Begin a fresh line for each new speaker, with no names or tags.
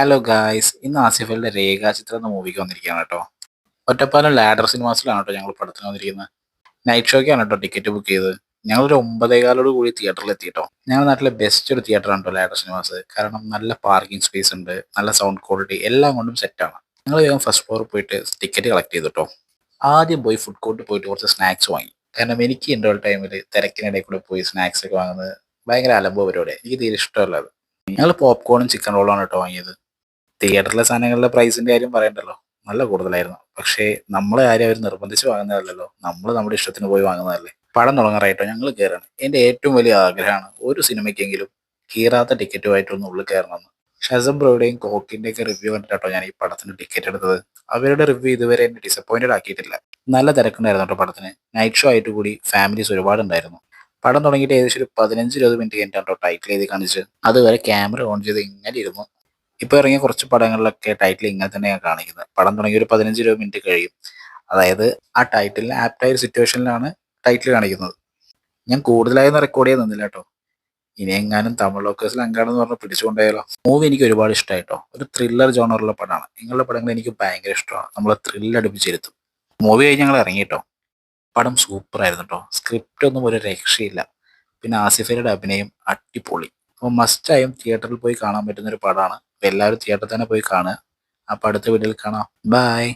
Hello guys, ഇന്ന് ആസിഫലിന്റെ രേഖാചിത്രം എന്ന മൂവിക്ക് വന്നിരിക്കുകയാണ് കേട്ടോ. ഒറ്റപ്പാലം ലാഡർ സിനിമാസിലാണ് കേട്ടോ ഞങ്ങൾ പടത്തിന് വന്നിരിക്കുന്നത്. നൈറ്റ് ഷോയ്ക്കാണ് കേട്ടോ ടിക്കറ്റ് ബുക്ക് ചെയ്തത്. ഞങ്ങളൊരു 9:15 കൂടി തിയേറ്ററിൽ എത്തിയിട്ടോ. ഞങ്ങളുടെ നാട്ടിലെ ബെസ്റ്റ് ഒരു തിയേറ്ററാണ് കേട്ടോ ലാഡർ സിനിമാസ്. കാരണം നല്ല പാർക്കിംഗ് സ്പേസ് ഉണ്ട്, നല്ല സൗണ്ട് ക്വാളിറ്റി, എല്ലാം കൊണ്ടും സെറ്റാണ്. ഞങ്ങൾ വേഗം ഫസ്റ്റ് ഫ്ലോറിൽ പോയിട്ട് ടിക്കറ്റ് കളക്ട് ചെയ്തിട്ടോ. ആദ്യം പോയി ഫുഡ് കോർട്ടിൽ പോയിട്ട് കുറച്ച് സ്നാക്സ് വാങ്ങി. കാരണം എനിക്ക് ഇൻ്റർവൽ ടൈമിൽ തിരക്കിനിടയിൽ കൂടെ പോയി സ്നാക്സ് ഒക്കെ വാങ്ങുന്നത് ഭയങ്കര അലമ്പോ പരിപാടിയാണ്. എനിക്ക് തീരെ ഇഷ്ടമല്ല അത്. ഞങ്ങൾ പോപ്കോണും ചിക്കൻ റോളാണ് കേട്ടോ വാങ്ങിയത്. തിയേറ്ററിലെ സാധനങ്ങളുടെ പ്രൈസിന്റെ കാര്യം പറയണ്ടല്ലോ, നല്ല കൂടുതലായിരുന്നു. പക്ഷേ നമ്മളെ ആരും അവർ നിർബന്ധിച്ച് വാങ്ങുന്നതല്ലല്ലോ, നമ്മൾ നമ്മുടെ ഇഷ്ടത്തിന് പോയി വാങ്ങുന്നതല്ലേ. പടം തുടങ്ങാറായിട്ടോ ഞങ്ങൾ കയറാണ്. എൻ്റെ ഏറ്റവും വലിയ ആഗ്രഹമാണ് ഒരു സിനിമയ്ക്കെങ്കിലും കീറാത്ത ടിക്കറ്റുമായിട്ടൊന്ന് ഉള്ളിൽ കയറണമെന്ന്. ഷസം ബ്രോയുടെയും കോക്കിന്റെ ഒക്കെ റിവ്യൂ കണ്ടിട്ടോ ഞാൻ ഈ പടത്തിന് ടിക്കറ്റ് എടുത്തത്. അവരുടെ റിവ്യൂ ഇതുവരെ എന്നെ ഡിസപ്പോയിന്റഡ് ആക്കിയിട്ടില്ല. നല്ല തിരക്കുണ്ടായിരുന്നു കേട്ടോ പടത്തിന്. നൈറ്റ് ഷോ ആയിട്ട് കൂടി ഫാമിലീസ് ഒരുപാടുണ്ടായിരുന്നു. പടം തുടങ്ങിയിട്ട് ഏകദേശം ഒരു 15-20 മിനിറ്റ് കഴിഞ്ഞിട്ടോ ടൈറ്റിൽ എഴുതി കാണിച്ച്. അതുവരെ ക്യാമറ ഓൺ ചെയ്ത് ഇങ്ങനെ ഇരുന്നു. ഇപ്പൊ ഇറങ്ങിയ കുറച്ച് പടങ്ങളിലൊക്കെ ടൈറ്റിൽ ഇങ്ങനെ തന്നെയാണ് കാണിക്കുന്നത്. പടം തുടങ്ങി ഒരു 15-20 മിനിറ്റ് കഴിയും. അതായത് ആ ടൈറ്റിലിന് ആപ്റ്റായ ഒരു സിറ്റുവേഷനിലാണ് ടൈറ്റിൽ കാണിക്കുന്നത്. ഞാൻ കൂടുതലായൊന്നും റെക്കോർഡ് ചെയ്യാൻ നിന്നില്ല കേട്ടോ. ഇനി എങ്ങാനും തമിഴ് ലോക്കേഴ്സിൽ അങ്ങാണെന്ന് പറഞ്ഞ് പിടിച്ചുകൊണ്ടായാലോ. മൂവി എനിക്ക് ഒരുപാട് ഇഷ്ടമായിട്ടോ. ഒരു ത്രില്ലർ ജോണറുള്ള പടമാണ്. നിങ്ങളുടെ പടങ്ങൾ എനിക്ക് ഭയങ്കര ഇഷ്ടമാണ്. നമ്മളെ ത്രില്ല് അടുപ്പിച്ചിരുത്തും. മൂവി കഴിഞ്ഞ് ഞങ്ങൾ ഇറങ്ങിയിട്ടോ. പടം സൂപ്പർ ആയിരുന്നു കേട്ടോ. സ്ക്രിപ്റ്റ് ഒന്നും ഒരു രക്ഷയില്ല. പിന്നെ ആസിഫലിയുടെ അഭിനയം അടിപൊളി. അപ്പോൾ മസ്റ്റായും തിയേറ്ററിൽ പോയി കാണാൻ പറ്റുന്ന ഒരു പടമാണ്. എല്ലാവരും തിയേറ്ററിൽ തന്നെ പോയി കാണുക. അപ്പോൾ അടുത്ത വീഡിയോയിൽ കാണാം. ബൈ.